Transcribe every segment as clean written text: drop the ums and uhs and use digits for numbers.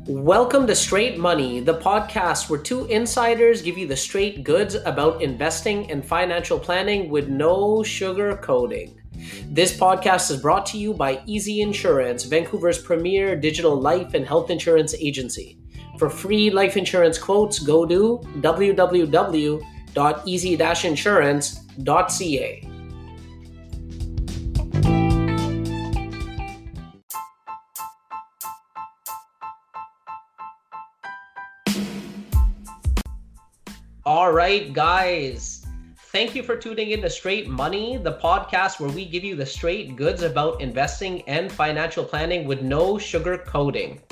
Welcome to Straight Money, the podcast where two insiders give you the straight goods about investing and financial planning with no sugar coating. This podcast is brought to you by Easy Insurance, Vancouver's premier digital life and health insurance agency. For free life insurance quotes, go to www.easy-insurance.ca. All right, guys. Thank you for tuning in to Straight Money, the podcast where we give you the straight goods about investing and financial planning with no sugar coating.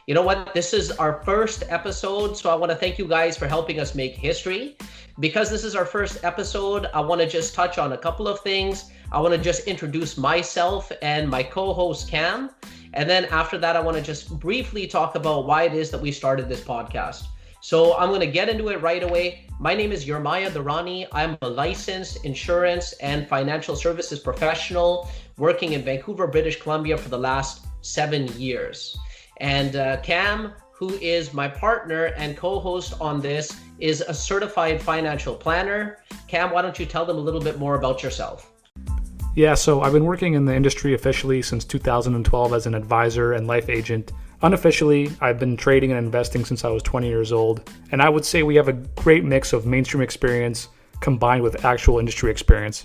You know what? This is our first episode, so I want to thank you guys for helping us make history. Because this is our first episode, I want to just touch on a couple of things. I want to just introduce myself and my co-host Cam. And then after that, I want to just briefly talk about why it is that we started this podcast. So I'm going to get into it right away. My name is Yermaya Durrani. I'm a licensed insurance and financial services professional working in Vancouver, British Columbia for the last 7 years. And Cam, who is my partner and co-host on this, is a certified financial planner. Cam, why don't you tell them a little bit more about yourself? Yeah, so I've been working in the industry officially since 2012 as an advisor and life agent. Unofficially, I've been trading and investing since I was 20 years old, and I would say we have a great mix of mainstream experience combined with actual industry experience.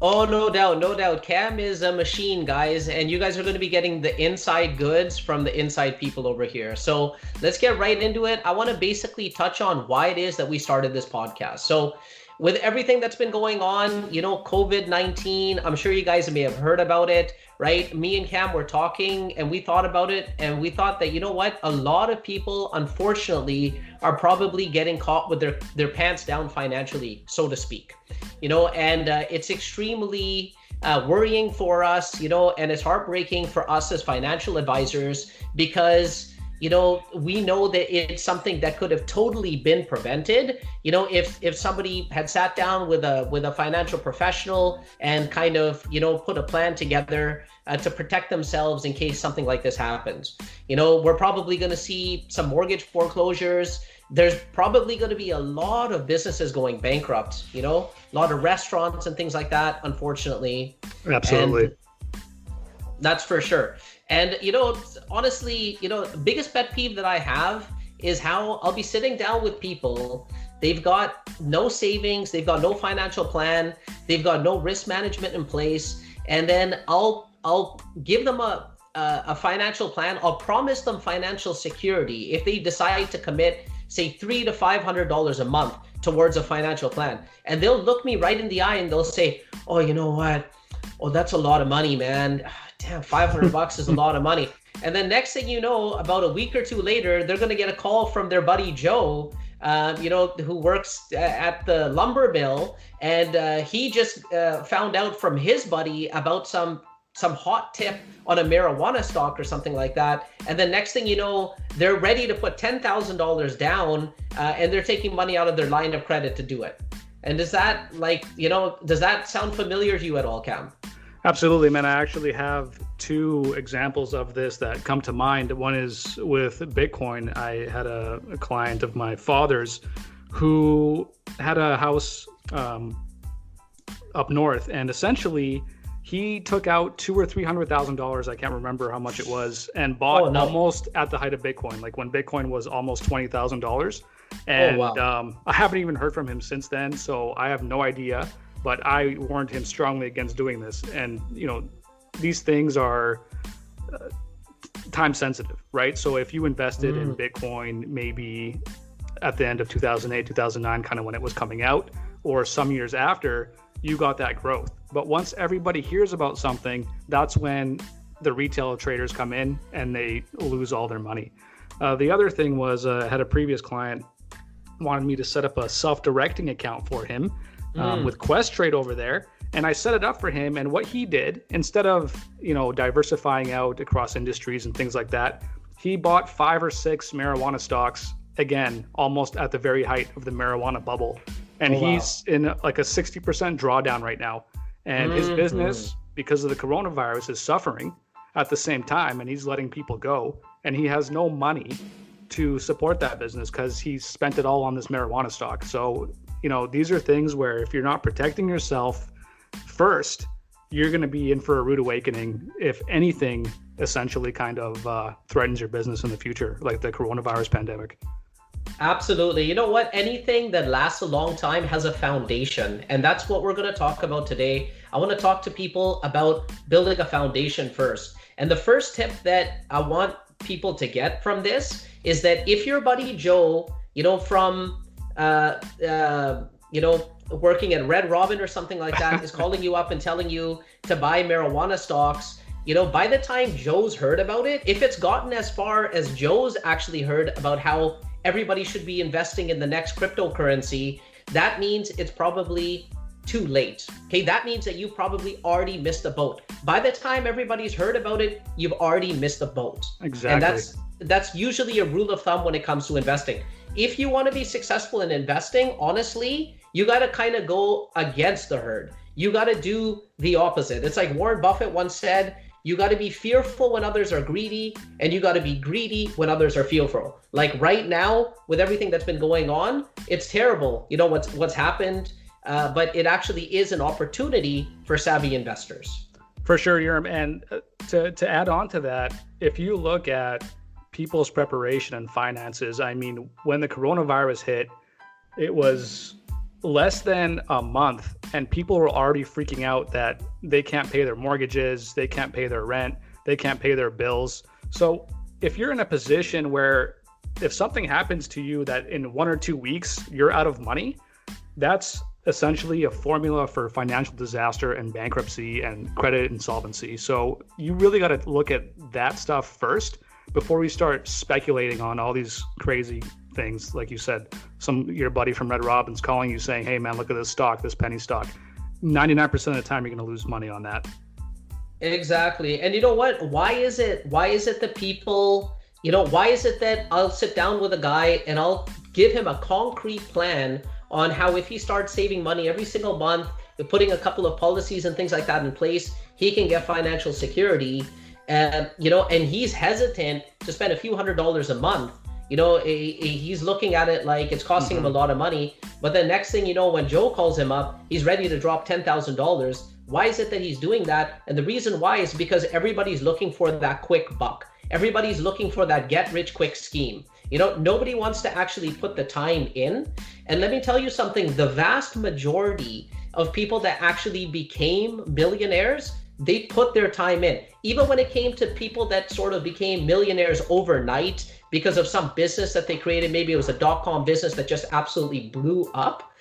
Oh, no doubt. Cam is a machine, guys, and you guys are going to be getting the inside goods from the inside people over here. So let's get right into it. I want to basically touch on why it is that we started this podcast. So with everything that's been going on, you know, COVID-19, I'm sure you guys may have heard about it, right? Me and Cam were talking and we thought about it, and we thought that, you know what, a lot of people, unfortunately, are probably getting caught with their pants down financially, so to speak, you know, and it's extremely worrying for us, you know, and it's heartbreaking for us as financial advisors because, you know, we know that it's something that could have totally been prevented. You know, if somebody had sat down with a financial professional and kind of, you know, put a plan together to protect themselves in case something like this happens. You know, we're probably going to see some mortgage foreclosures. There's probably going to be a lot of businesses going bankrupt, you know, a lot of restaurants and things like that, unfortunately. Absolutely. And that's for sure. And, you know, honestly, you know, the biggest pet peeve that I have is how I'll be sitting down with people. They've got no savings. They've got no financial plan. They've got no risk management in place. And then I'll give them a financial plan. I'll promise them financial security if they decide to commit, say, $300 to $500 a month towards a financial plan. And they'll look me right in the eye and they'll say, oh, you know what? Oh, that's a lot of money, man. Damn, $500 is a lot of money. And then next thing you know, about a week or two later, they're going to get a call from their buddy Joe, you know, who works at the lumber mill. And he just found out from his buddy about some hot tip on a marijuana stock or something like that. And then next thing you know, they're ready to put $10,000 down and they're taking money out of their line of credit to do it. And does that, like, you know, does that sound familiar to you at all, Cam? Absolutely, man. I actually have two examples of this that come to mind. One is with Bitcoin. I had a client of my father's who had a house up north, and essentially he took out $200,000 or $300,000. I can't remember how much it was, and bought almost at the height of Bitcoin, like when Bitcoin was almost $20,000. And I haven't even heard from him since then, so I have no idea. But I warned him strongly against doing this. And, you know, these things are time sensitive, right? So if you invested in Bitcoin maybe at the end of 2008, 2009, kind of when it was coming out, or some years after, you got that growth. But once everybody hears about something, that's when the retail traders come in and they lose all their money. The other thing was I had a previous client wanted me to set up a self-directing account for him with Questrade over there. And I set it up for him. And what he did, instead of, you know, diversifying out across industries and things like that, he bought 5 or 6 marijuana stocks, again, almost at the very height of the marijuana bubble. And he's in like a 60% drawdown right now. And his business, because of the coronavirus, is suffering. at the same time, and he's letting people go, and he has no money to support that business because he spent it all on this marijuana stock. So, these are things where if you're not protecting yourself first, you're going to be in for a rude awakening if anything essentially kind of threatens your business in the future, like the coronavirus pandemic. Absolutely. You know what? Anything that lasts a long time has a foundation. And that's what we're going to talk about today. I want to talk to people about building a foundation first. And the first tip that I want people to get from this is that if your buddy Joe, from, working at Red Robin or something like that is calling you up and telling you to buy marijuana stocks, by the time Joe's heard about it, if it's gotten as far as Joe's actually heard about how everybody should be investing in the next cryptocurrency, that means it's probably too late. Okay, that means that you probably already missed the boat. By the time everybody's heard about it, you've already missed the boat. Exactly. And that's usually a rule of thumb when it comes to investing. If you want to be successful in investing, honestly, you got to kind of go against the herd. You got to do the opposite. It's like Warren Buffett once said, you got to be fearful when others are greedy, and you got to be greedy when others are fearful. Like right now, with everything that's been going on, it's terrible. What's happened, but it actually is an opportunity for savvy investors. For sure, Yerm. And to add on to that, if you look at people's preparation and finances, I mean, when the coronavirus hit, it was less than a month and people were already freaking out that they can't pay their mortgages, they can't pay their rent, they can't pay their bills. So if you're in a position where if something happens to you that in 1 or 2 weeks you're out of money, that's essentially a formula for financial disaster and bankruptcy and credit insolvency. So you really got to look at that stuff first before we start speculating on all these crazy things. Like you said, your buddy from Red Robin's calling you saying, hey man, look at this stock, this penny stock. 99% of the time you're going to lose money on that. Exactly. And you know what? Why is it that people, why is it that I'll sit down with a guy and I'll give him a concrete plan on how if he starts saving money every single month, putting a couple of policies and things like that in place, he can get financial security. And he's hesitant to spend a few $100s a month. He's looking at it like it's costing him a lot of money. But the next thing you know, when Joe calls him up, he's ready to drop $10,000. Why is it that he's doing that? And the reason why is because everybody's looking for that quick buck. Everybody's looking for that get rich quick scheme. Nobody wants to actually put the time in. And let me tell you something, the vast majority of people that actually became millionaires, they put their time in. Even when it came to people that sort of became millionaires overnight because of some business that they created, maybe it was a .com business that just absolutely blew up.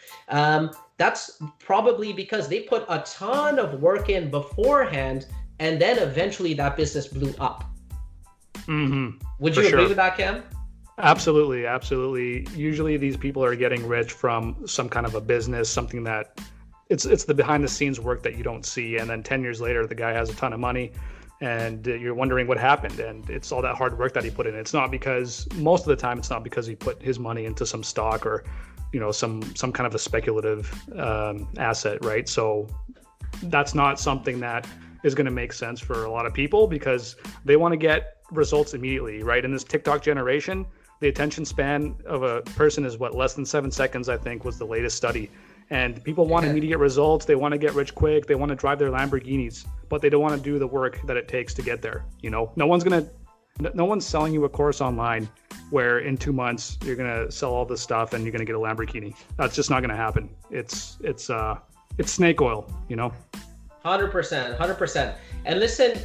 That's probably because they put a ton of work in beforehand, and then eventually that business blew up. Mm-hmm. Would you agree with that, Cam? Absolutely, absolutely. Usually these people are getting rich from some kind of a business, something that it's the behind the scenes work that you don't see. And then 10 years later, the guy has a ton of money and you're wondering what happened. And it's all that hard work that he put in. It's not because, most of the time, it's not because he put his money into some stock or, some kind of a speculative asset, right? So that's not something that is going to make sense for a lot of people because they want to get results immediately, right? In this TikTok generation, the attention span of a person is less than 7 seconds, I think was the latest study. And people want immediate results. They want to get rich quick. They want to drive their Lamborghinis, but they don't want to do the work that it takes to get there. No one's selling you a course online where in 2 months you're going to sell all this stuff and you're going to get a Lamborghini. That's just not going to happen. It's snake oil, 100%. And listen,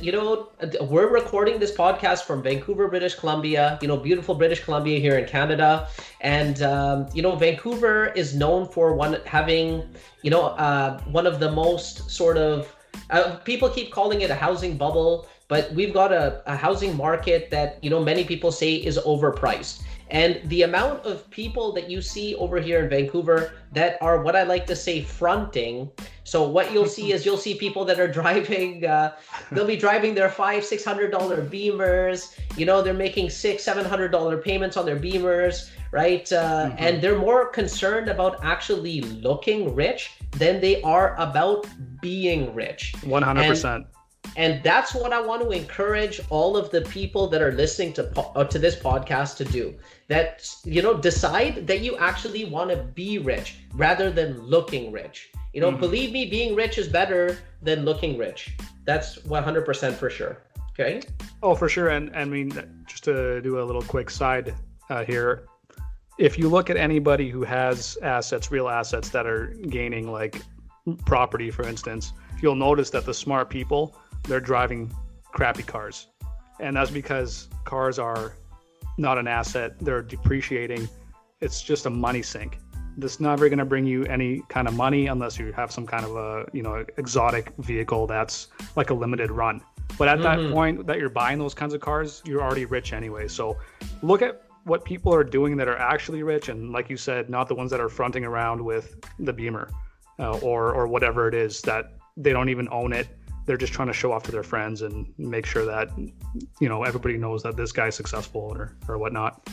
we're recording this podcast from Vancouver, British Columbia, beautiful British Columbia here in Canada. And, Vancouver is known for one of the most sort of, people keep calling it a housing bubble, but we've got a housing market that, many people say is overpriced. And the amount of people that you see over here in Vancouver that are what I like to say fronting. So what you'll see is people that are driving, they'll be driving their $500-$600 Beamers. They're making $600-$700 payments on their Beamers, right? And they're more concerned about actually looking rich than they are about being rich. 100%. And that's what I want to encourage all of the people that are listening to this podcast to do. That, decide that you actually want to be rich rather than looking rich. Believe me, being rich is better than looking rich. That's 100% for sure. Okay. Oh, for sure. And I mean, just to do a little quick side here, if you look at anybody who has assets, real assets that are gaining, like property, for instance, you'll notice that the smart people, they're driving crappy cars. And that's because cars are not an asset. They're depreciating. It's just a money sink. It's never going to bring you any kind of money unless you have some kind of a, exotic vehicle that's like a limited run. But at that point that you're buying those kinds of cars, you're already rich anyway. So look at what people are doing that are actually rich. And like you said, not the ones that are fronting around with the Beamer or whatever it is that they don't even own it. They're just trying to show off to their friends and make sure that, everybody knows that this guy's successful or whatnot.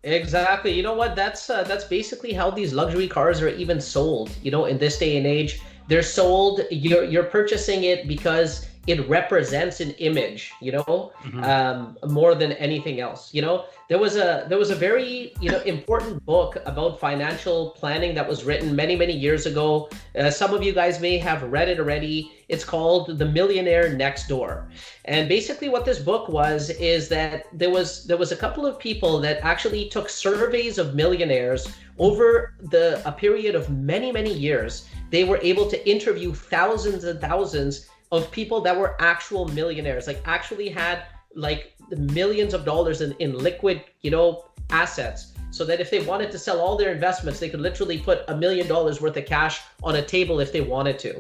Exactly. You know what? That's basically how these luxury cars are even sold. In this day and age, they're sold. You're purchasing it because it represents an image. More than anything else. There was a very important book about financial planning that was written many, many years ago. Some of you guys may have read it already. It's called The Millionaire Next Door. And basically what this book was is that there was a couple of people that actually took surveys of millionaires over a period of many, many years. They were able to interview thousands and thousands of people that were actual millionaires, like actually had like millions of dollars in liquid, assets, so that if they wanted to sell all their investments, they could literally put $1 million worth of cash on a table if they wanted to.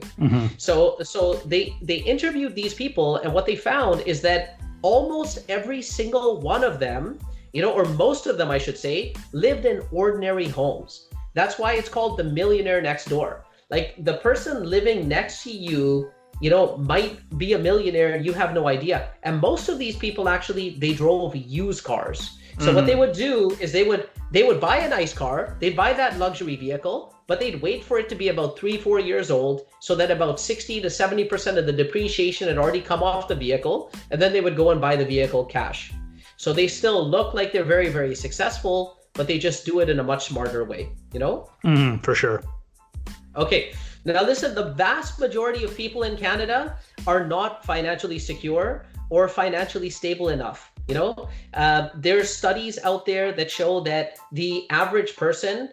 So they interviewed these people, and what they found is that almost every single one of them, or most of them, I should say, lived in ordinary homes. That's why it's called the millionaire next door. Like the person living next to you, might be a millionaire and you have no idea. And most of these people actually, they drove used cars. So what they would do is they would buy a nice car, they'd buy that luxury vehicle, but they'd wait for it to be about 3-4 years old, so that about 60 to 70% of the depreciation had already come off the vehicle, and then they would go and buy the vehicle cash. So they still look like they're very, very successful, but they just do it in a much smarter way, For sure. Okay. Now listen, the vast majority of people in Canada are not financially secure or financially stable enough. There's studies out there that show that the average person,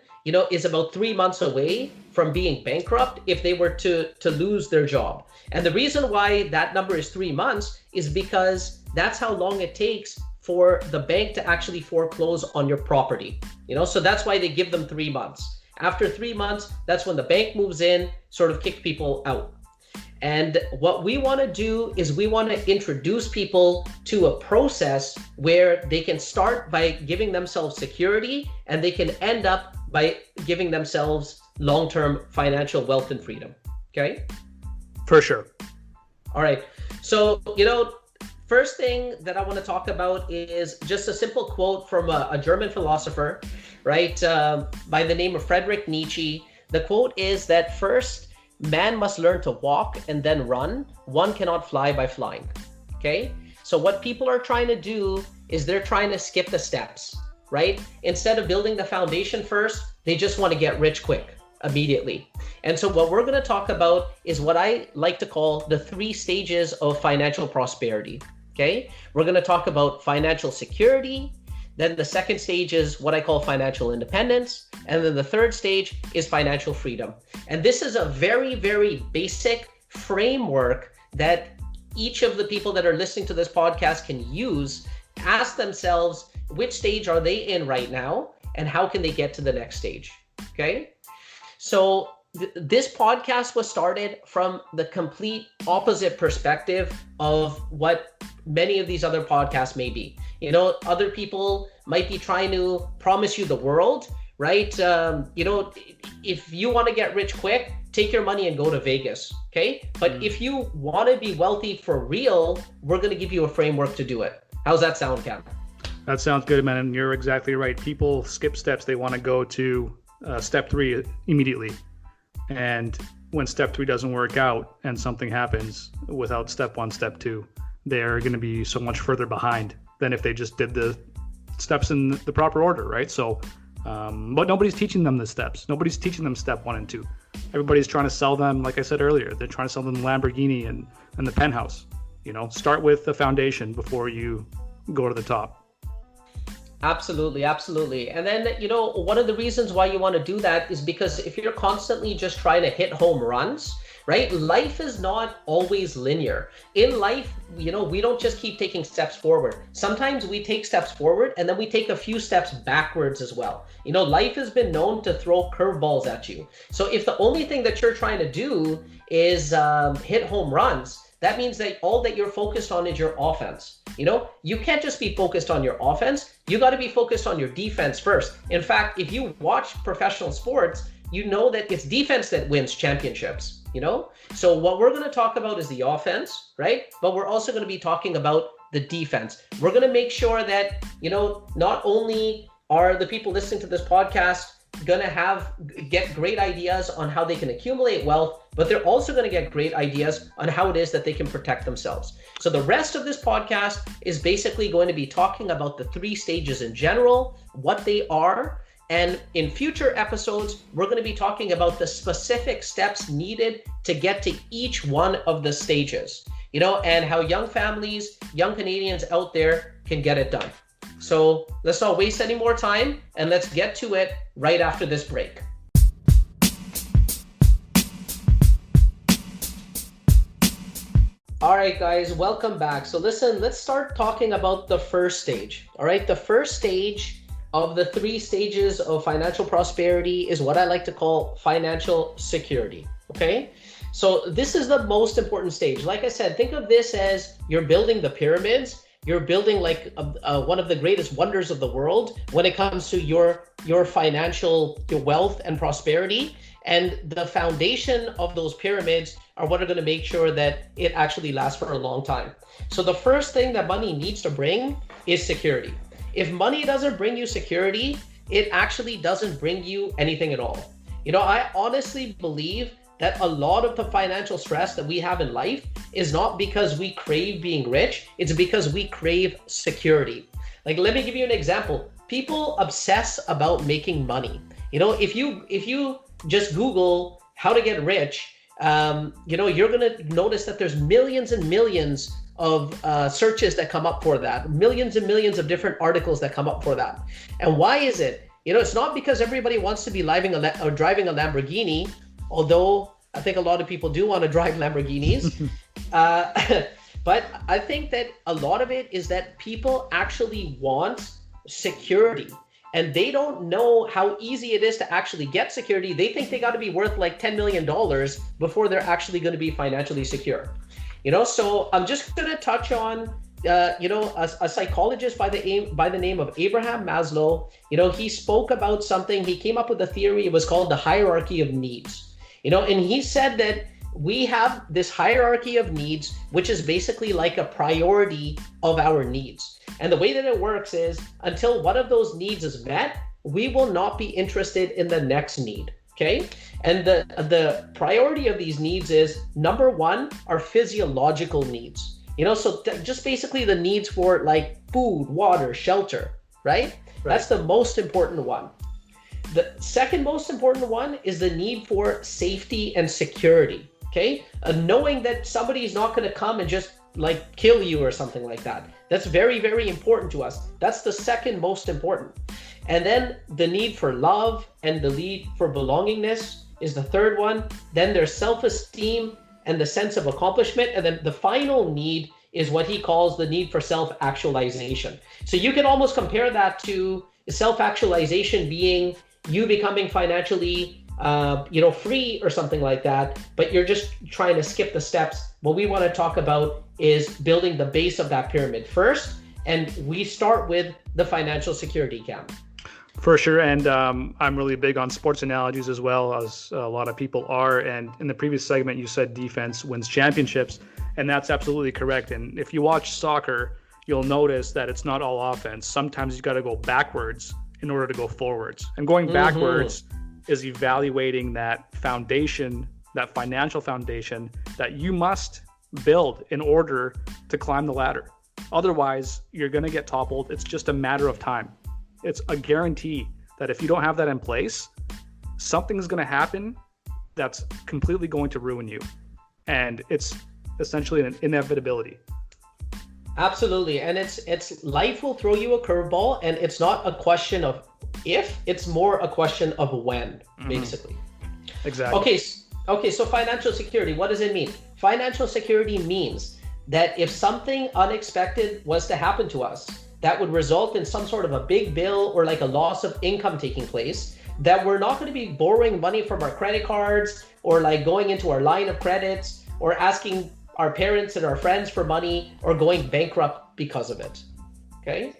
is about 3 months away from being bankrupt if they were to lose their job. And the reason why that number is 3 months is because that's how long it takes for the bank to actually foreclose on your property. So that's why they give them 3 months. After 3 months, that's when the bank moves in, sort of kick people out. And what we want to do is we want to introduce people to a process where they can start by giving themselves security, and they can end up by giving themselves long-term financial wealth and freedom. Okay? For sure. All right. So, first thing that I want to talk about is just a simple quote from a German philosopher, right, by the name of Friedrich Nietzsche. The quote is that first, man must learn to walk and then run. One cannot fly by flying. Okay? So what people are trying to do is they're trying to skip the steps, right? Instead of building the foundation first, they just want to get rich quick, immediately. And so what we're going to talk about is what I like to call the 3 stages of financial prosperity. Okay? We're going to talk about financial security. Then the second stage is what I call financial independence. And then the third stage is financial freedom. And this is a very, very basic framework that each of the people that are listening to this podcast can use, ask themselves, which stage are they in right now? And how can they get to the next stage? Okay? So this podcast was started from the complete opposite perspective of what many of these other podcasts may be. Other people might be trying to promise you the world, right? If you want to get rich quick, take your money and go to Vegas, okay? But if you want to be wealthy for real, we're going to give you a framework to do it. How's that sound, Cam? That sounds good, man. And you're exactly right. People skip steps. They want to go to step 3 immediately. And when step 3 doesn't work out and something happens without step 1, step 2, they're going to be so much further behind than if they just did the steps in the proper order, right? So, but nobody's teaching them the steps. Nobody's teaching them step 1 and 2. Everybody's trying to sell them, like I said earlier, they're trying to sell them the Lamborghini and the penthouse. Start with the foundation before you go to the top. Absolutely. And then, one of the reasons why you want to do that is because if you're constantly just trying to hit home runs, right? Life is not always linear. In life, we don't just keep taking steps forward. Sometimes we take steps forward and then we take a few steps backwards as well. Life has been known to throw curveballs at you. So if the only thing that you're trying to do is hit home runs, that means that all that you're focused on is your offense. You can't just be focused on your offense. You got to be focused on your defense first. In fact, if you watch professional sports, you know that it's defense that wins championships, So what we're going to talk about is the offense, right? But we're also going to be talking about the defense. We're going to make sure that, not only are the people listening to this podcast going to get great ideas on how they can accumulate wealth, but they're also going to get great ideas on how it is that they can protect themselves. So the rest of this podcast is basically going to be talking about the 3 stages in general, what they are, and in future episodes, we're going to be talking about the specific steps needed to get to each one of the stages, and how young families, young Canadians out there can get it done. So let's not waste any more time and let's get to it right after this break. All right, guys, welcome back. So listen, let's start talking about the first stage. All right, the first stage of the 3 stages of financial prosperity is what I like to call financial security. Okay, so this is the most important stage. Like I said, think of this as you're building the pyramids. You're building like one of the greatest wonders of the world when it comes to your financial, your wealth and prosperity. And the foundation of those pyramids are what are going to make sure that it actually lasts for a long time. So the first thing that money needs to bring is security. If money doesn't bring you security, it actually doesn't bring you anything at all. I honestly believe that a lot of the financial stress that we have in life is not because we crave being rich, it's because we crave security. Like, let me give you an example. People obsess about making money. If you just Google how to get rich, you're gonna notice that there's millions and millions of searches that come up for that, millions and millions of different articles that come up for that. And why is it? It's not because everybody wants to be driving a Lamborghini, although I think a lot of people do want to drive Lamborghinis. But I think that a lot of it is that people actually want security. And they don't know how easy it is to actually get security. They think they got to be worth like $10 million before they're actually going to be financially secure. So I'm just going to touch on, a psychologist by the name of Abraham Maslow. He spoke about something. He came up with a theory. It was called the hierarchy of needs. And he said that we have this hierarchy of needs, which is basically like a priority of our needs. And the way that it works is until one of those needs is met, we will not be interested in the next need. Okay. And the priority of these needs is number 1, our physiological needs. So just basically the needs for like food, water, shelter, right? That's the most important one. The second most important one is the need for safety and security. Okay. Knowing that somebody is not going to come and just like kill you or something like that. That's very, very important to us. That's the second most important. And then the need for love and the need for belongingness is the third one. Then there's self-esteem and the sense of accomplishment. And then the final need is what he calls the need for self-actualization. So you can almost compare that to self-actualization being you becoming financially free or something like that, but you're just trying to skip the steps. What we want to talk about is building the base of that pyramid first. And we start with the financial security camp. For sure. And I'm really big on sports analogies as well, as a lot of people are. And in the previous segment, you said defense wins championships. And that's absolutely correct. And if you watch soccer, you'll notice that it's not all offense. Sometimes you got to go backwards in order to go forwards. And going backwards is evaluating that foundation that financial foundation that you must build in order to climb the ladder. Otherwise, you're going to get toppled. It's just a matter of time. It's a guarantee that if you don't have that in place, something's going to happen that's completely going to ruin you. And it's essentially an inevitability. Absolutely. And it's life will throw you a curveball, and it's not a question of if, it's more a question of when, basically. Exactly. Okay, so financial security, what does it mean? Financial security means that if something unexpected was to happen to us that would result in some sort of a big bill or like a loss of income taking place, that we're not going to be borrowing money from our credit cards or like going into our line of credits or asking our parents and our friends for money or going bankrupt because of it. Okay?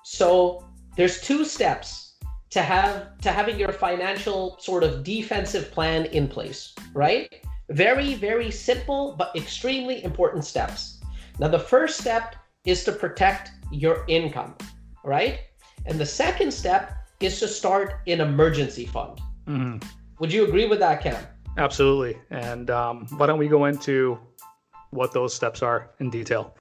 So there's 2 steps to having your financial sort of defensive plan in place, right? Very, very simple, but extremely important steps. Now, the first step is to protect your income, right? And the second step is to start an emergency fund. Would you agree with that, Cam? Absolutely. And why don't we go into what those steps are in detail?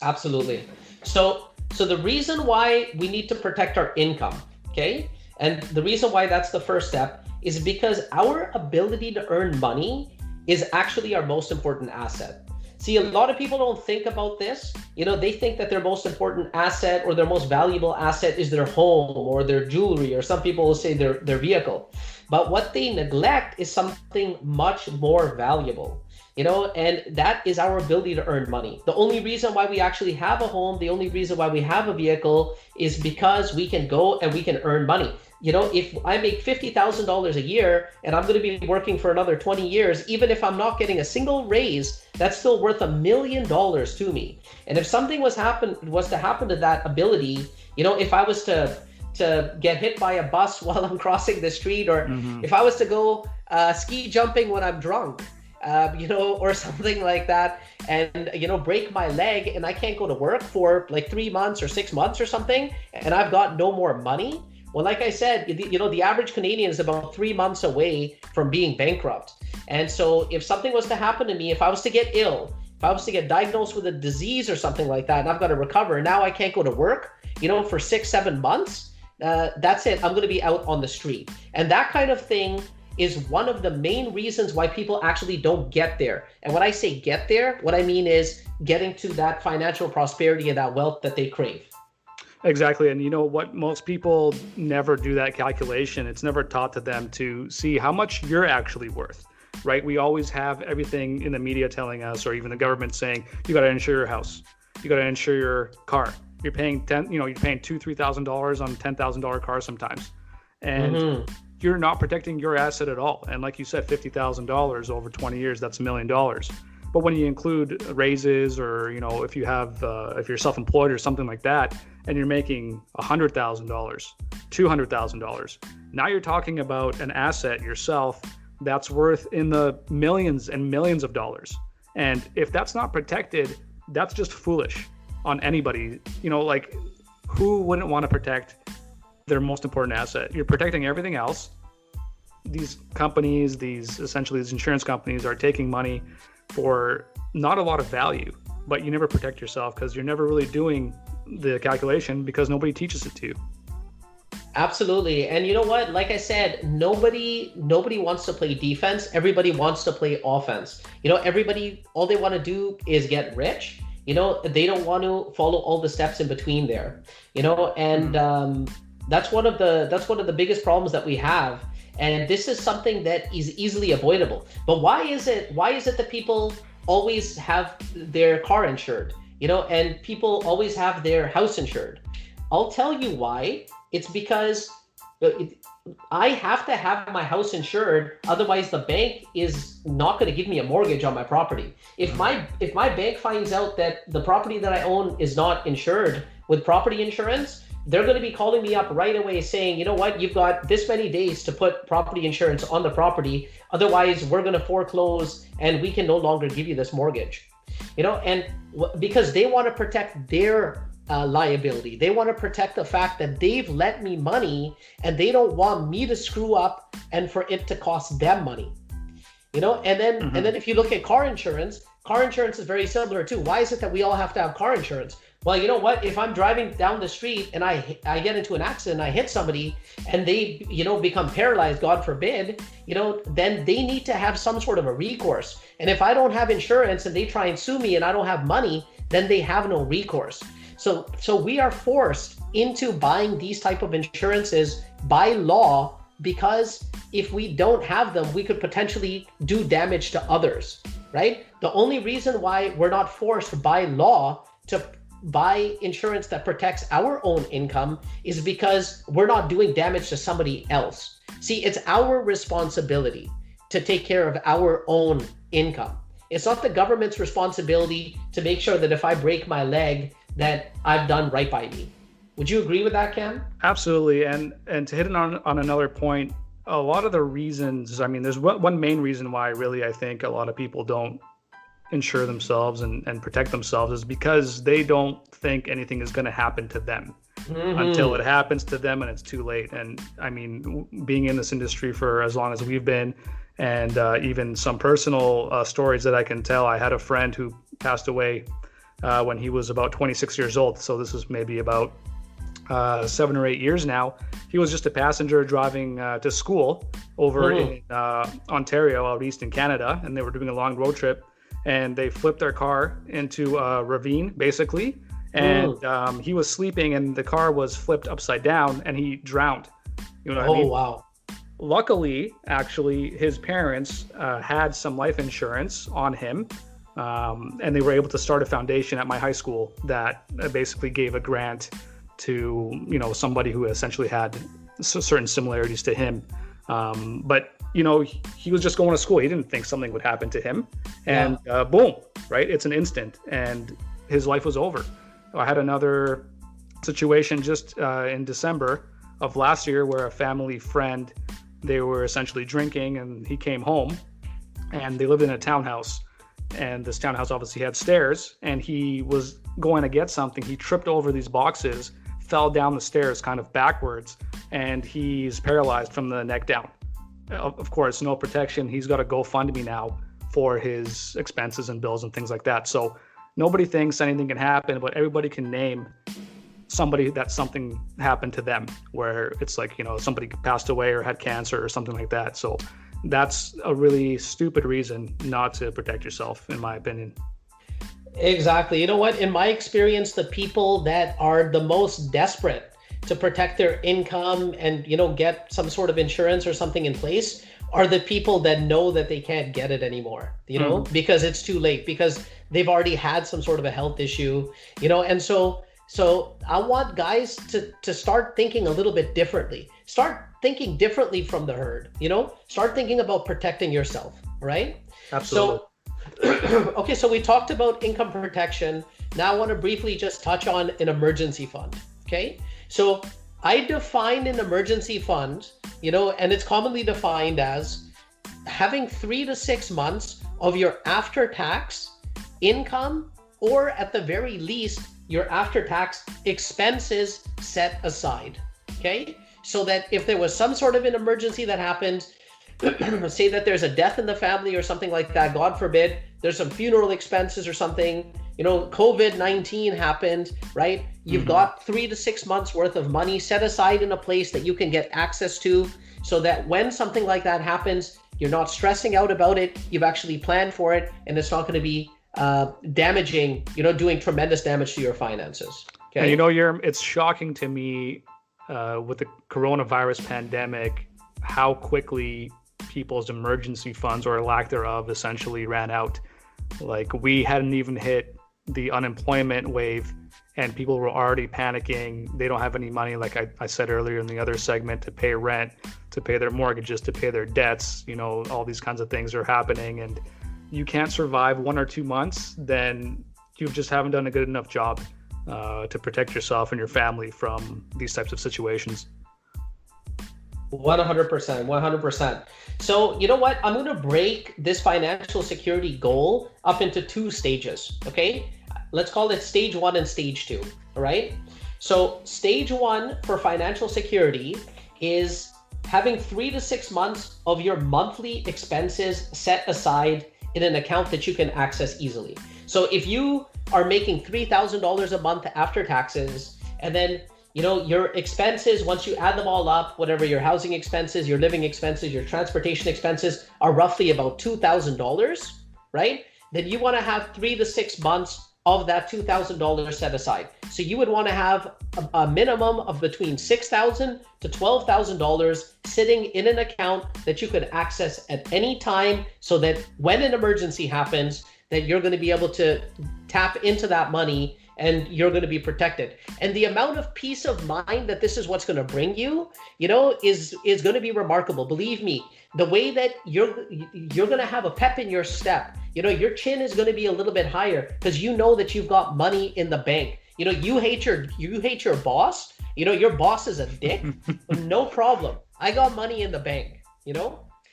Absolutely. So the reason why we need to protect our income, okay? And the reason why that's the first step is because our ability to earn money is actually our most important asset. See, a lot of people don't think about this. You know, they think that their most important asset or their most valuable asset is their home or their jewelry, or some people will say their vehicle. But what they neglect is something much more valuable, you know, and that is our ability to earn money. The only reason why we actually have a home, the only reason why we have a vehicle is because we can go and we can earn money. You know, if I make $50,000 a year and I'm going to be working for another 20 years, even if I'm not getting a single raise, that's still worth $1 million to me. And if something was to happen to that ability, you know, if I was to get hit by a bus while I'm crossing the street, or if I was to go ski jumping when I'm drunk, you know, or something like that, and, you know, break my leg and I can't go to work for like 3 months or 6 months or something, and I've got no more money. Well, like I said, you know, the average Canadian is about 3 months away from being bankrupt. And so if something was to happen to me, if I was to get ill, if I was to get diagnosed with a disease or something like that, and I've got to recover, and now I can't go to work, you know, for 6-7 months, that's it. I'm going to be out on the street. And that kind of thing is one of the main reasons why people actually don't get there. And when I say get there, what I mean is getting to that financial prosperity and that wealth that they crave. Exactly. And you know what? Most people never do that calculation. It's never taught to them to see how much you're actually worth, right? We always have everything in the media telling us, or even the government saying, you got to insure your house. You got to insure your car. You're paying $2,000-$3,000 on a $10,000 car sometimes. And you're not protecting your asset at all. And like you said, $50,000 over 20 years, that's $1 million. But when you include raises, or, you know, if you have, if you're self-employed or something like that, and you're making $100,000, $200,000, now you're talking about an asset yourself that's worth in the millions and millions of dollars. And if that's not protected, that's just foolish on anybody. You know, like, who wouldn't want to protect their most important asset? You're protecting everything else. These companies, these insurance companies, are taking money for not a lot of value, but you never protect yourself because you're never really doing the calculation because nobody teaches it to you. Absolutely. And you know what? Like I said, nobody wants to play defense. Everybody wants to play offense. You know, everybody, all they want to do is get rich. You know, they don't want to follow all the steps in between there. You know, and that's one of the biggest problems that we have. And this is something that is easily avoidable. But why is it that people always have their car insured? You know, and people always have their house insured? I'll tell you why. It's because I have to have my house insured, otherwise the bank is not going to give me a mortgage on my property. If my bank finds out that the property that I own is not insured with property insurance, they're going to be calling me up right away saying, you know what, you've got this many days to put property insurance on the property, otherwise we're going to foreclose and we can no longer give you this mortgage. You know, and because they want to protect their liability. They want to protect the fact that they've lent me money and they don't want me to screw up and for it to cost them money. And then if you look at car insurance is very similar too. Why is it that we all have to have car insurance? Well, you know what? If I'm driving down the street and I get into an accident, I hit somebody and they, become paralyzed, God forbid, then they need to have some sort of a recourse. And if I don't have insurance and they try and sue me and I don't have money, then they have no recourse. So we are forced into buying these type of insurances by law, because if we don't have them, we could potentially do damage to others, right? The only reason why we're not forced by law to buy insurance that protects our own income is because we're not doing damage to somebody else. See, it's our responsibility to take care of our own income. It's not the government's responsibility to make sure that if I break my leg, that I've done right by me. Would you agree with that, Cam? Absolutely. And to hit on another point, a lot of the reasons, there's one main reason why really I think a lot of people don't insure themselves and protect themselves is because they don't think anything is going to happen to them until it happens to them and it's too late. And being in this industry for as long as we've been, and even some personal stories that I can tell. I had a friend who passed away when he was about 26 years old. So this is maybe about 7 or 8 years now. He was just a passenger driving to school over in Ontario, out east in Canada, and they were doing a long road trip. And they flipped their car into a ravine, basically. And he was sleeping, and the car was flipped upside down, and he drowned. You know what I mean? Wow. Luckily, actually, his parents had some life insurance on him, and they were able to start a foundation at my high school that basically gave a grant to, somebody who essentially had certain similarities to him. But he was just going to school. He didn't think something would happen to him. And boom, right? It's an instant. And his life was over. I had another situation just in December of last year where a family friend, they were essentially drinking, and he came home, and they lived in a townhouse. And this townhouse obviously had stairs, and he was going to get something. He tripped over these boxes, fell down the stairs kind of backwards, and he's paralyzed from the neck down. Of course, no protection. He's got a GoFundMe now for his expenses and bills and things like that. So nobody thinks anything can happen, but everybody can name somebody that something happened to them, where it's like, somebody passed away or had cancer or something like that. So that's a really stupid reason not to protect yourself, in my opinion. Exactly. You know what? In my experience, the people that are the most desperate to protect their income and, get some sort of insurance or something in place are the people that know that they can't get it anymore, because it's too late, because they've already had some sort of a health issue, and so I want guys to start thinking a little bit differently. Start thinking differently from the herd, start thinking about protecting yourself, right? Absolutely. Okay, so we talked about income protection. Now I want to briefly just touch on an emergency fund, okay? So I define an emergency fund, and it's commonly defined as having 3 to 6 months of your after-tax income, or at the very least, your after-tax expenses set aside, okay? So that if there was some sort of an emergency that happened, say that there's a death in the family or something like that, God forbid, there's some funeral expenses or something, COVID-19 happened, right? You've got 3 to 6 months worth of money set aside in a place that you can get access to, so that when something like that happens, you're not stressing out about it. You've actually planned for it, and it's not going to be damaging, doing tremendous damage to your finances. Okay. And it's shocking to me with the coronavirus pandemic, how quickly people's emergency funds, or lack thereof, essentially ran out. Like, we hadn't even hit the unemployment wave, and people were already panicking. They don't have any money, like I said earlier in the other segment, to pay rent, to pay their mortgages, to pay their debts. All these kinds of things are happening, and you can't survive 1 or 2 months, then you just haven't done a good enough job to protect yourself and your family from these types of situations. 100%. So you know what? I'm going to break this financial security goal up into 2 stages, okay? Let's call it stage 1 and stage 2, all right? So stage 1 for financial security is having 3 to 6 months of your monthly expenses set aside in an account that you can access easily. So if you are making $3,000 a month after taxes, and then your expenses, once you add them all up, whatever your housing expenses, your living expenses, your transportation expenses are roughly about $2,000, right? Then you want to have 3 to 6 months of that $2,000 set aside. So you would want to have a minimum of between $6,000 to $12,000 sitting in an account that you could access at any time, so that when an emergency happens, that you're going to be able to tap into that money and you're going to be protected. And the amount of peace of mind that this is what's going to bring you, is going to be remarkable. Believe me, the way that you're going to have a pep in your step, your chin is going to be a little bit higher because you know that you've got money in the bank. You hate your boss. Your boss is a dick. No problem. I got money in the bank.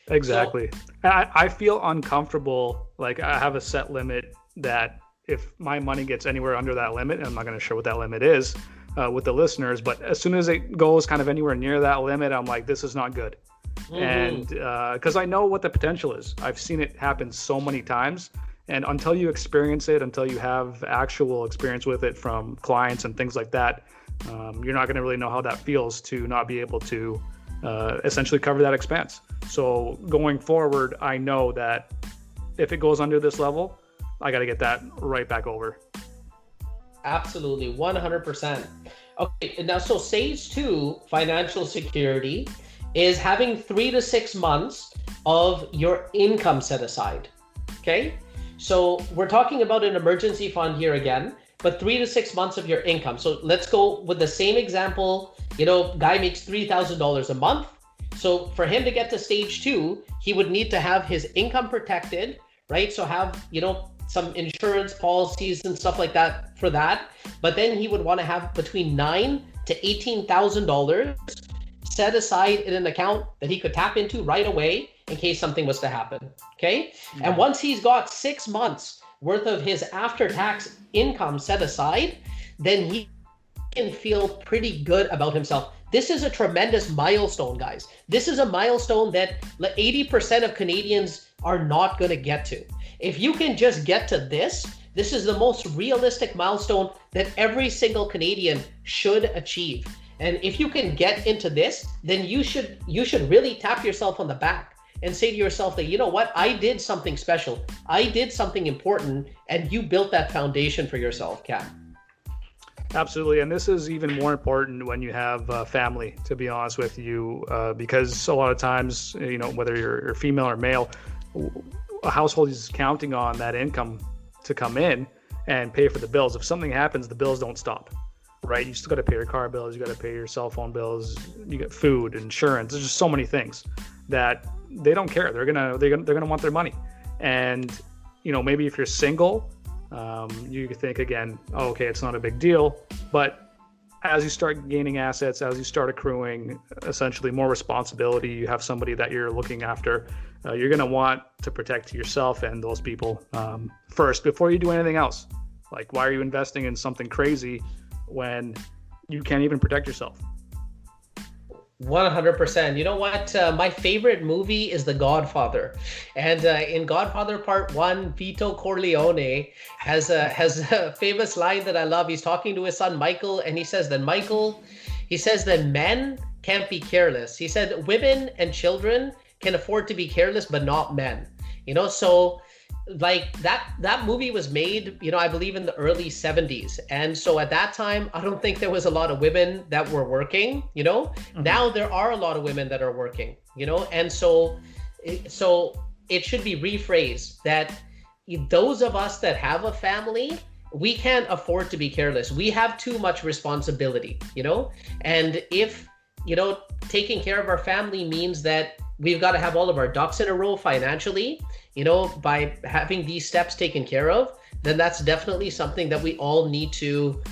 Exactly. So, I feel uncomfortable. Like, I have a set limit that if my money gets anywhere under that limit, and I'm not going to share what that limit is with the listeners, but as soon as it goes kind of anywhere near that limit, I'm like, this is not good. Mm-hmm. And because I know what the potential is. I've seen it happen so many times. And until you experience it, until you have actual experience with it from clients and things like that, you're not going to really know how that feels to not be able to essentially cover that expense. So going forward, I know that if it goes under this level, I got to get that right back over. Absolutely, 100%. Okay, now so stage 2, financial security, is having 3 to 6 months of your income set aside. Okay, so we're talking about an emergency fund here again, but 3 to 6 months of your income. So let's go with the same example. Guy makes $3,000 a month. So for him to get to stage 2, he would need to have his income protected, right? So have, some insurance policies and stuff like that for that. But then he would want to have between $9,000 to $18,000 set aside in an account that he could tap into right away in case something was to happen. Okay. Mm-hmm. And once he's got 6 months worth of his after-tax income set aside, then he can feel pretty good about himself. This is a tremendous milestone, guys. This is a milestone that 80% of Canadians are not going to get to. If you can just get to this is the most realistic milestone that every single Canadian should achieve. And if you can get into this, then you should really tap yourself on the back and say to yourself that, what, I did something special. I did something important, and you built that foundation for yourself, Cam. Absolutely. And this is even more important when you have family, to be honest with you, because a lot of times, whether you're female or male, a household is counting on that income to come in and pay for the bills. If something happens, the bills don't stop, right? You still got to pay your car bills. You got to pay your cell phone bills. You get food, insurance. There's just so many things that they don't care. They're gonna want their money. And maybe if you're single, you think again, oh, okay, it's not a big deal. But as you start gaining assets, as you start accruing essentially more responsibility, you have somebody that you're looking after, you're going to want to protect yourself and those people first before you do anything else. Like, why are you investing in something crazy when you can't even protect yourself? 100%. You know what? My favorite movie is The Godfather. And in Godfather Part 1, Vito Corleone has a famous line that I love. He's talking to his son, Michael, and he says that men can't be careless. He said women and children can afford to be careless, but not men. So like that movie was made, I believe in the early 70s. And so at that time, I don't think there was a lot of women that were working, Mm-hmm. Now there are a lot of women that are working, and so it should be rephrased that those of us that have a family, we can't afford to be careless. We have too much responsibility, and if, taking care of our family means that we've got to have all of our ducks in a row financially, by having these steps taken care of, then that's definitely something that we all need to,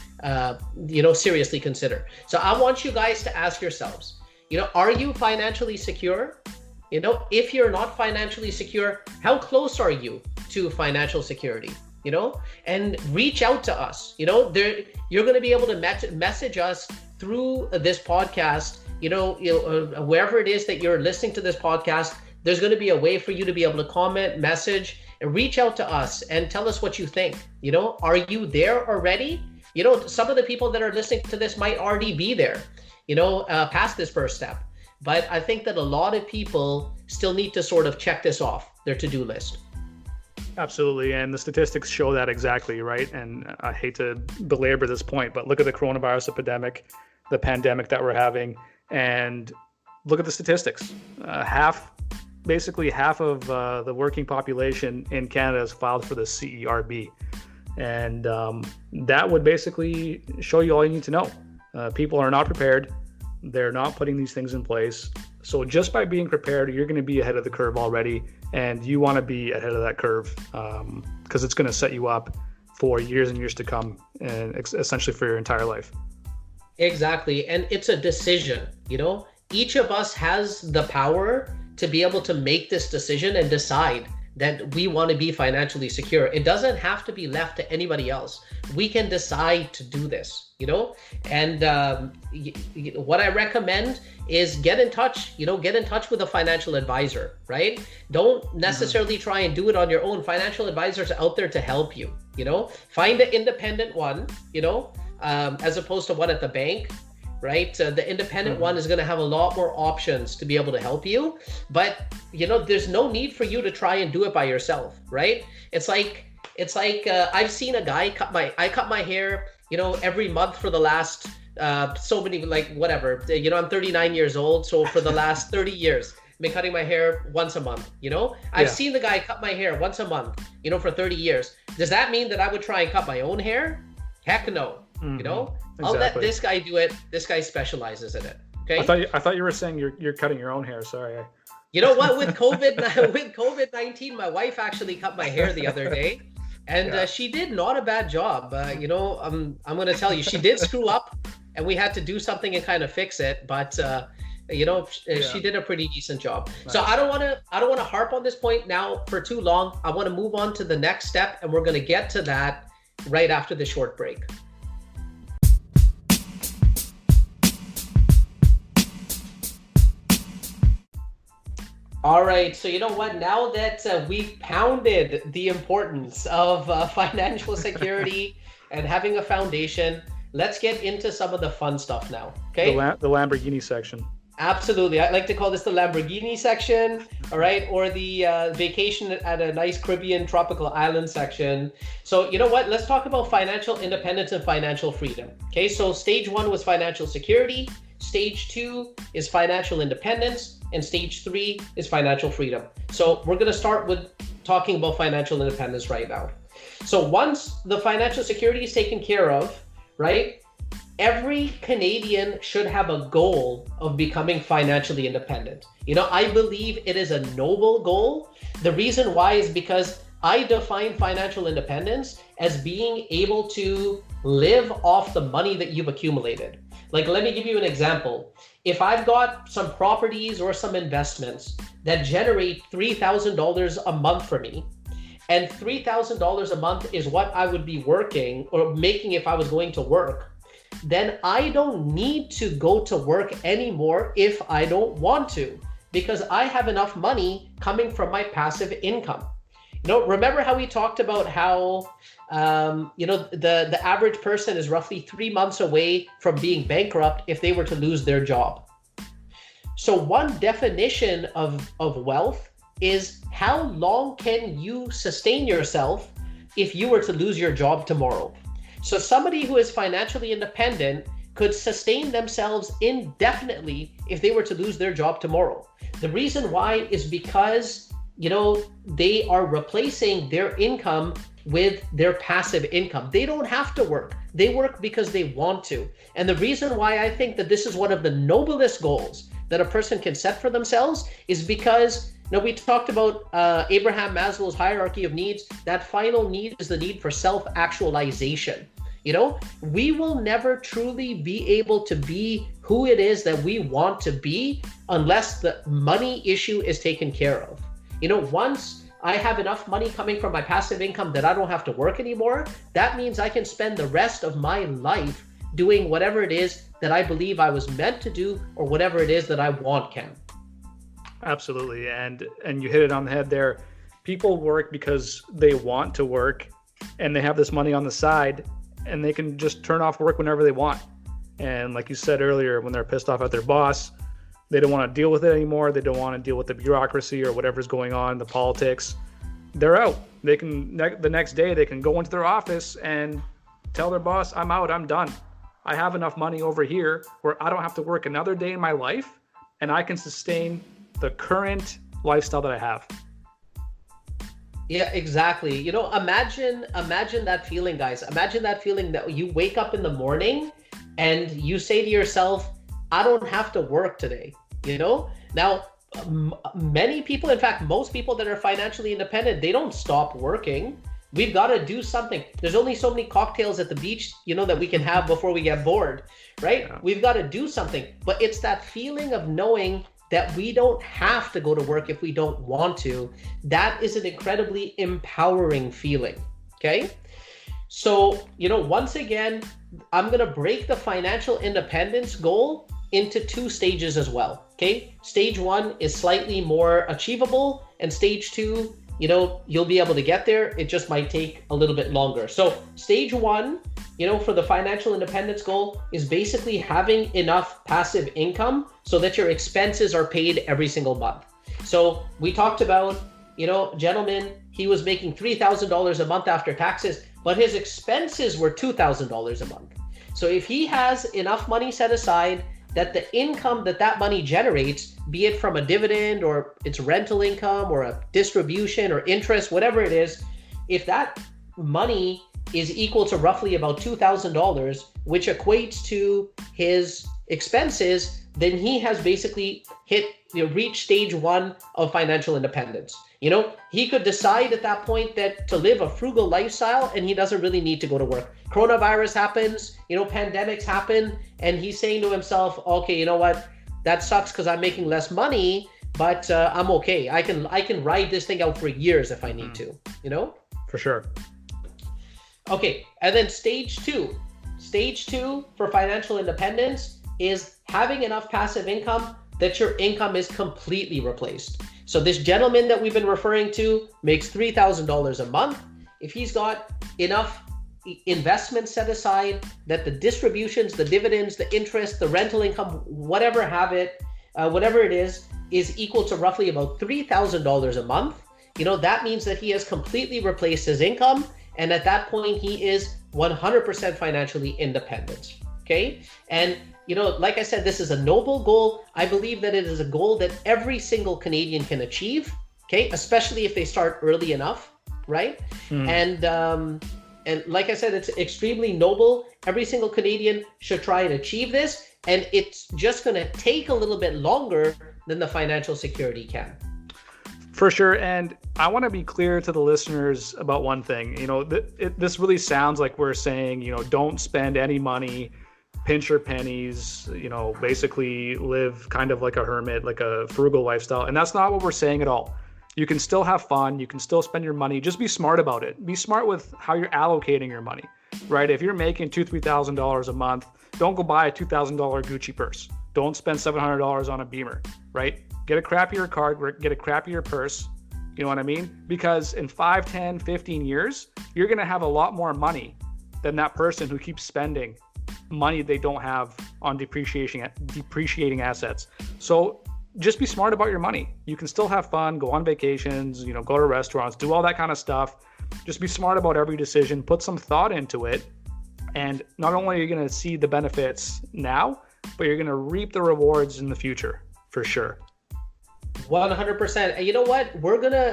seriously consider. So I want you guys to ask yourselves, are you financially secure? If you're not financially secure, how close are you to financial security? And reach out to us. You're going to be able to message us through this podcast wherever it is that you're listening to this podcast, there's going to be a way for you to be able to comment, message, and reach out to us and tell us what you think. Are you there already? Some of the people that are listening to this might already be there, past this first step. But I think that a lot of people still need to sort of check this off their to-do list. Absolutely. And the statistics show that exactly, right? And I hate to belabor this point, but look at the coronavirus epidemic, the pandemic that we're having, and look at the statistics. Basically half of the working population in Canada has filed for the CERB. And that would basically show you all you need to know. People are not prepared. They're not putting these things in place. So just by being prepared, you're going to be ahead of the curve already. And you want to be ahead of that curve because it's going to set you up for years and years to come, and essentially for your entire life. Exactly. And it's a decision. Each of us has the power to be able to make this decision and decide that we want to be financially secure. It doesn't have to be left to anybody else. We can decide to do this, and what I recommend is get in touch with a financial advisor, right? Don't necessarily try and do it on your own. Financial advisors are out there to help you, find an independent one, as opposed to one at the bank. Right? The independent one is going to have a lot more options to be able to help you. But, there's no need for you to try and do it by yourself, right? It's like I've seen a guy I cut my hair, every month for the last so many, whatever, I'm 39 years old. So for the last 30 years, I've been cutting my hair once a month, I've seen the guy cut my hair once a month, for 30 years. Does that mean that I would try and cut my own hair? Heck no, I'll let this guy do it. This guy specializes in it. Okay. I thought you were saying you're cutting your own hair. Sorry. You know what? With COVID-19, my wife actually cut my hair the other day, and she did not a bad job. I'm going to tell you, she did screw up, and we had to do something and kind of fix it. But she did a pretty decent job. Nice. So I don't want to harp on this point now for too long. I want to move on to the next step, and we're going to get to that right after the short break. All right, so you know what? Now that we've pounded the importance of financial security and having a foundation, let's get into some of the fun stuff now, okay? The Lamborghini section. Absolutely. I like to call this the Lamborghini section, all right? Or the vacation at a nice Caribbean tropical island section. So you know what? Let's talk about financial independence and financial freedom, okay? So stage 1 was financial security. Stage 2 is financial independence. And stage 3 is financial freedom. So we're going to start with talking about financial independence right now. So once the financial security is taken care of, right, every Canadian should have a goal of becoming financially independent. I believe it is a noble goal. The reason why is because I define financial independence as being able to live off the money that you've accumulated. Let me give you an example. If I've got some properties or some investments that generate $3,000 a month for me, and $3,000 a month is what I would be working or making if I was going to work, then I don't need to go to work anymore if I don't want to, because I have enough money coming from my passive income. Remember how we talked about how the average person is roughly 3 months away from being bankrupt if they were to lose their job. So one definition of wealth is how long can you sustain yourself if you were to lose your job tomorrow. So somebody who is financially independent could sustain themselves indefinitely if they were to lose their job tomorrow. The reason why is because they are replacing their income with their passive income. They don't have to work. They work because they want to. And the reason why I think that this is one of the noblest goals that a person can set for themselves is because, we talked about Abraham Maslow's hierarchy of needs. That final need is the need for self-actualization. We will never truly be able to be who it is that we want to be unless the money issue is taken care of. Once I have enough money coming from my passive income that I don't have to work anymore, that means I can spend the rest of my life doing whatever it is that I believe I was meant to do, or whatever it is that I want, Cam. Absolutely. And you hit it on the head there. People work because they want to work, and they have this money on the side, and they can just turn off work whenever they want. And like you said earlier, when they're pissed off at their boss, they don't want to deal with it anymore. They don't want to deal with the bureaucracy or whatever's going on, the politics. They're out. They can, the next day, they can go into their office and tell their boss, I'm out, I'm done. I have enough money over here where I don't have to work another day in my life, and I can sustain the current lifestyle that I have. Yeah, exactly. You know, imagine that feeling, guys. Imagine that feeling that you wake up in the morning and you say to yourself, I don't have to work today. You know, now many people, in fact, most people that are financially independent, they don't stop working. We've got to do something. There's only so many cocktails at the beach, you know, that we can have before we get bored, right? Yeah. We've got to do something. But it's that feeling of knowing that we don't have to go to work if we don't want to. That is an incredibly empowering feeling, okay? So, you know, once again, I'm going to break the financial independence goal into 2 stages as well, okay? Stage 1 is slightly more achievable, and stage 2, you know, you'll be able to get there. It just might take a little bit longer. So stage 1, you know, for the financial independence goal is basically having enough passive income so that your expenses are paid every single month. So we talked about, you know, gentleman, he was making $3,000 a month after taxes, but his expenses were $2,000 a month. So if he has enough money set aside that the income that money generates, be it from a dividend or it's rental income or a distribution or interest, whatever it is, if that money is equal to roughly about $2,000, which equates to his expenses, then he has basically reached stage 1 of financial independence. You know, he could decide at that point that to live a frugal lifestyle, and he doesn't really need to go to work. Coronavirus happens, you know, pandemics happen, and he's saying to himself, okay, you know what, that sucks because I'm making less money, but I'm okay. I can ride this thing out for years if I need to, you know? For sure. Okay, and then stage 2. Stage 2 for financial independence is having enough passive income that your income is completely replaced. So this gentleman that we've been referring to makes $3,000 a month. If he's got enough investments set aside that the distributions, the dividends, the interest, the rental income, whatever it is equal to roughly about $3,000 a month, you know, that means that he has completely replaced his income. And at that point, he is 100% financially independent. Okay. And, you know, like I said, this is a noble goal. I believe that it is a goal that every single Canadian can achieve. Okay. Especially if they start early enough. Right. And like I said, it's extremely noble. Every single Canadian should try and achieve this. And it's just going to take a little bit longer than the financial security can. For sure. And I want to be clear to the listeners about one thing. You know, this really sounds like we're saying, you know, don't spend any money, pinch your pennies, you know, basically live kind of like a hermit, like a frugal lifestyle. And that's not what we're saying at all. You can still have fun. You can still spend your money. Just be smart about it. Be smart with how you're allocating your money, right? If you're making $2,000, $3,000 a month, don't go buy a $2,000 Gucci purse. Don't spend $700 on a Beamer, right? Get a crappier card, get a crappier purse. You know what I mean? Because in 5, 10, 15 years, you're going to have a lot more money than that person who keeps spending money they don't have on depreciating assets. So just be smart about your money. You can still have fun, go on vacations, you know, go to restaurants, do all that kind of stuff. Just be smart about every decision, put some thought into it. And not only are you going to see the benefits now, but you're going to reap the rewards in the future for sure. 100%. And you know what?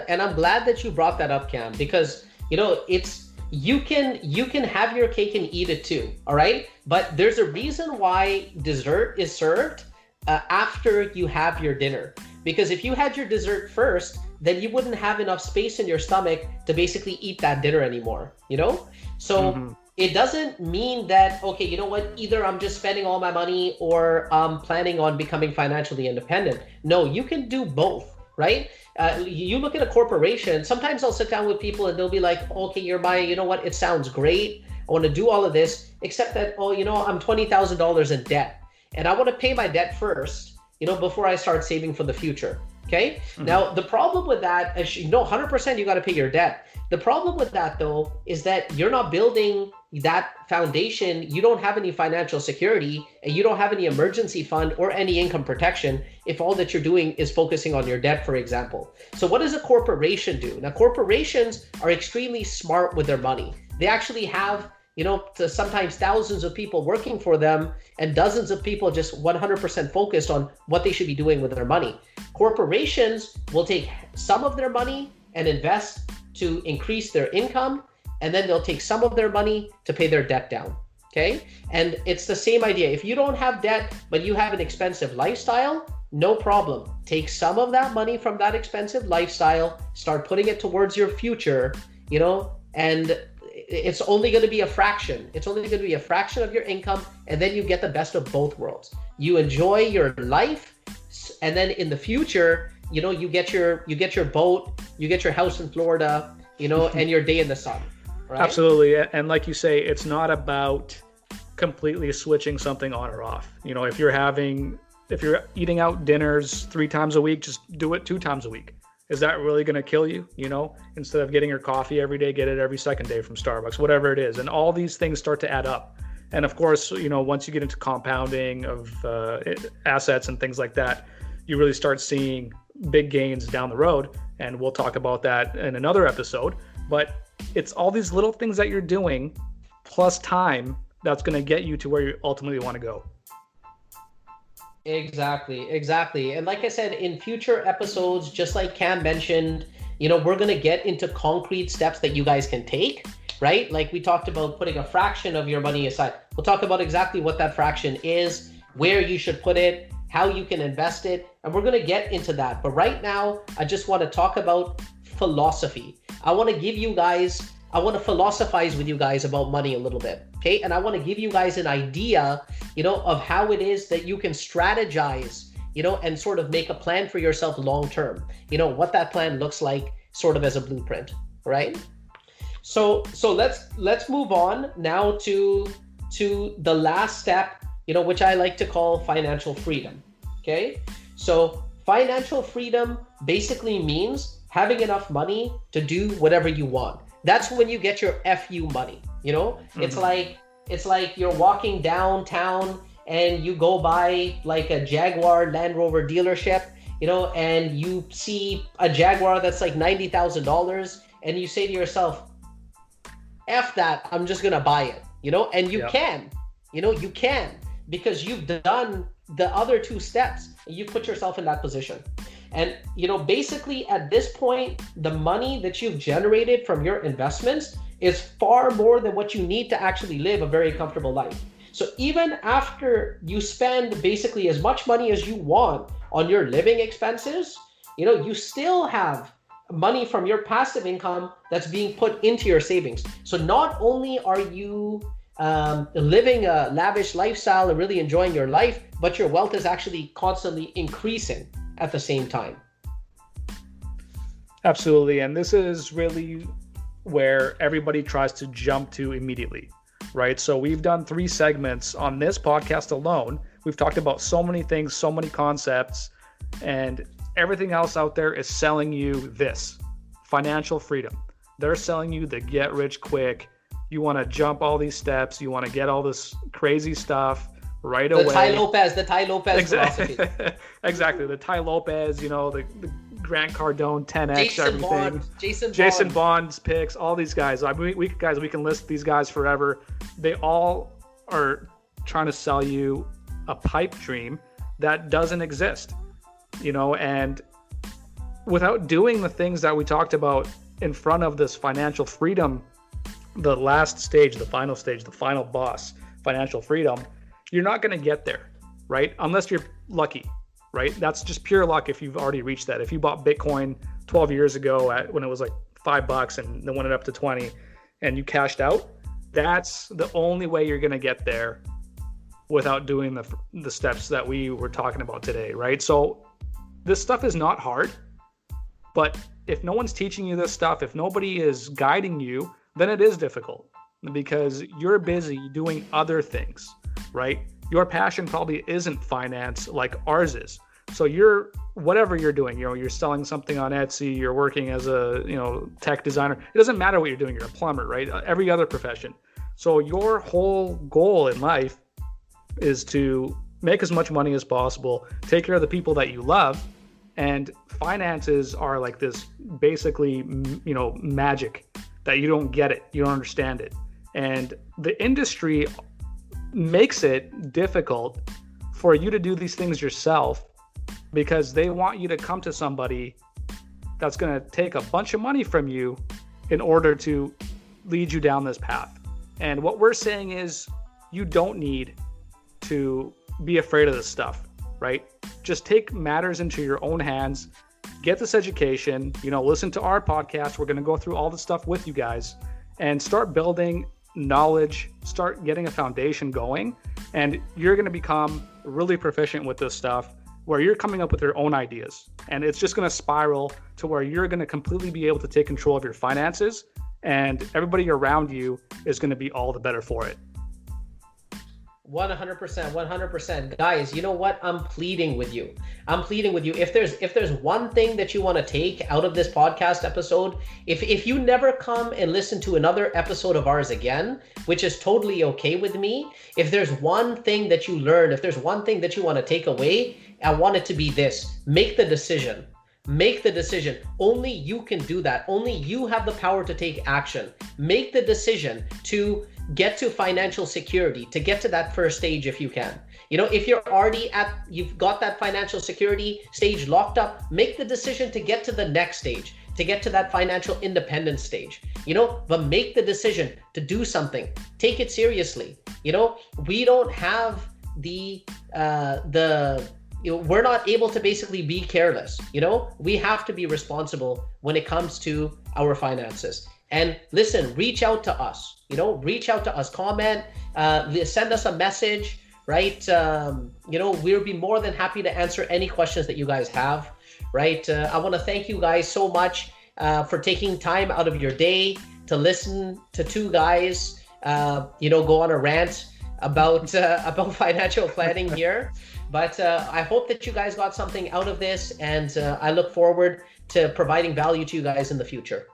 And I'm glad that you brought that up, Cam, because, you know, you can have your cake and eat it too. All right. But there's a reason why dessert is served after you have your dinner, because if you had your dessert first, then you wouldn't have enough space in your stomach to basically eat that dinner anymore, you know? So it doesn't mean that, okay, you know what, either I'm just spending all my money or I'm planning on becoming financially independent. No, you can do both, right? You look at a corporation, sometimes I'll sit down with people and they'll be like, okay, you know what, it sounds great. I want to do all of this, except that, oh, I'm $20,000 in debt and I want to pay my debt first, before I start saving for the future. Okay. Mm-hmm. Now, the problem with that is, 100% you got to pay your debt. The problem with that, though, is that you're not building that foundation. You don't have any financial security and you don't have any emergency fund or any income protection if all that you're doing is focusing on your debt, for example. So what does a corporation do? Now, corporations are extremely smart with their money. They actually have, sometimes thousands of people working for them and dozens of people just 100% focused on what they should be doing with their money. Corporations will take some of their money and invest to increase their income, and then they'll take some of their money to pay their debt down. Okay. And it's the same idea. If you don't have debt, but you have an expensive lifestyle, no problem. Take some of that money from that expensive lifestyle, start putting it towards your future, and it's only going to be a fraction. It's only going to be a fraction of your income. And then you get the best of both worlds. You enjoy your life. And then in the future, you get your boat, you get your house in Florida, and your day in the sun. Right? Absolutely. And like you say, it's not about completely switching something on or off. If you're eating out dinners 3 times a week, just do it 2 times a week. Is that really going to kill you? Instead of getting your coffee every day, get it every second day from Starbucks, whatever it is. And all these things start to add up. And of course, once you get into compounding of assets and things like that, you really start seeing big gains down the road. And we'll talk about that in another episode. But it's all these little things that you're doing plus time that's going to get you to where you ultimately want to go. Exactly. And like I said, in future episodes, just like Cam mentioned, we're going to get into concrete steps that you guys can take, right? Like we talked about putting a fraction of your money aside. We'll talk about exactly what that fraction is, where you should put it, how you can invest it, and we're going to get into that. But right now, I just want to talk about philosophy. I want to philosophize with you guys about money a little bit, okay? And I want to give you guys an idea, of how it is that you can strategize, and sort of make a plan for yourself long term, what that plan looks like sort of as a blueprint, right? So let's move on now to the last step, which I like to call financial freedom, okay? So financial freedom basically means having enough money to do whatever you want. That's when you get your FU money, Mm-hmm. It's like you're walking downtown and you go by like a Jaguar Land Rover dealership, and you see a Jaguar that's like $90,000 and you say to yourself, F that, I'm just going to buy it, and you can, you can, because you've done the other 2 steps. You put yourself in that position. And, basically at this point, the money that you've generated from your investments is far more than what you need to actually live a very comfortable life. So even after you spend basically as much money as you want on your living expenses, you still have money from your passive income that's being put into your savings. So not only are you living a lavish lifestyle and really enjoying your life, but your wealth is actually constantly increasing at the same time. Absolutely. And this is really where everybody tries to jump to immediately, right? So we've done 3 segments on this podcast alone. We've talked about so many things, so many concepts, and everything else out there is selling you this financial freedom. They're selling you the get rich quick. You want to jump all these steps. You want to get all this crazy stuff right away. The Tai Lopez philosophy. Exactly. The Tai Lopez, the Grant Cardone, 10X, Jason Bond's picks, all these guys. We can list these guys forever. They all are trying to sell you a pipe dream that doesn't exist, and without doing the things that we talked about in front of this financial freedom, the last stage, the final boss, financial freedom, you're not going to get there, right? Unless you're lucky. Right? That's just pure luck if you've already reached that. If you bought Bitcoin 12 years ago when it was like $5 and then went up to 20 and you cashed out, that's the only way you're going to get there without doing the steps that we were talking about today, right? So this stuff is not hard, but if no one's teaching you this stuff, if nobody is guiding you, then it is difficult. because you're busy doing other things, right? Your passion probably isn't finance like ours is. So whatever you're doing, you're selling something on Etsy, you're working as a, tech designer. It doesn't matter what you're doing. You're a plumber, right? Every other profession. So your whole goal in life is to make as much money as possible, take care of the people that you love. And finances are like this basically, magic that you don't get it. You don't understand it. And the industry makes it difficult for you to do these things yourself because they want you to come to somebody that's going to take a bunch of money from you in order to lead you down this path. And what we're saying is you don't need to be afraid of this stuff, right? Just take matters into your own hands, get this education, listen to our podcast. We're going to go through all the stuff with you guys and start building knowledge, start getting a foundation going, and you're going to become really proficient with this stuff where you're coming up with your own ideas. And it's just going to spiral to where you're going to completely be able to take control of your finances, and everybody around you is going to be all the better for it. 100%. Guys, you know what? I'm pleading with you. If there's one thing that you want to take out of this podcast episode, if you never come and listen to another episode of ours again, which is totally okay with me, if there's one thing that you learned, if there's one thing that you want to take away, I want it to be this. Make the decision. Only you can do that. Only you have the power to take action. Make the decision to get to financial security, to get to that first stage if you can. If you've got that financial security stage locked up, make the decision to get to the next stage, to get to that financial independence stage, but make the decision to do something. Take it seriously. We don't have we're not able to basically be careless. We have to be responsible when it comes to our finances. And listen, reach out to us, comment, send us a message, right? We'll be more than happy to answer any questions that you guys have, right? I want to thank you guys so much for taking time out of your day to listen to two guys, go on a rant about financial planning here. But I hope that you guys got something out of this, and I look forward to providing value to you guys in the future.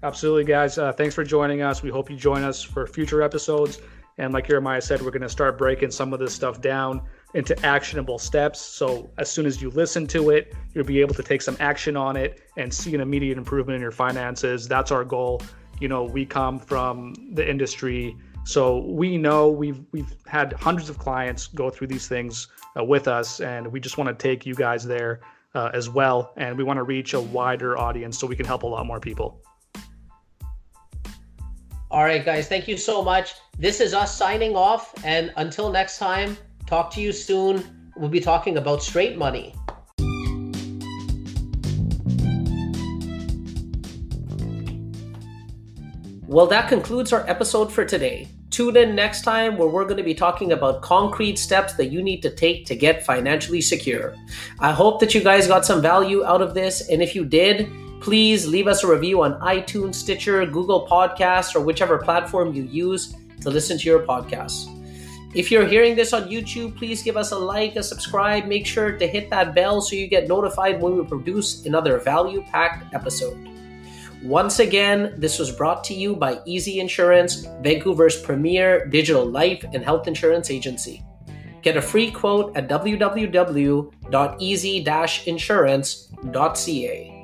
Absolutely, guys. Thanks for joining us. We hope you join us for future episodes. And like Jeremiah said, we're going to start breaking some of this stuff down into actionable steps. So as soon as you listen to it, you'll be able to take some action on it and see an immediate improvement in your finances. That's our goal. We come from the industry, so we know we've had hundreds of clients go through these things with us, and we just want to take you guys there as well. And we want to reach a wider audience so we can help a lot more people. All right, guys, thank you so much. This is us signing off. And until next time, talk to you soon. We'll be talking about straight money. Well, that concludes our episode for today. Tune in next time where we're going to be talking about concrete steps that you need to take to get financially secure. I hope that you guys got some value out of this. And if you did, please leave us a review on iTunes, Stitcher, Google Podcasts, or whichever platform you use to listen to your podcasts. If you're hearing this on YouTube, please give us a like, a subscribe. Make sure to hit that bell so you get notified when we produce another value-packed episode. Once again, this was brought to you by Easy Insurance, Vancouver's premier digital life and health insurance agency. Get a free quote at www.easy-insurance.ca.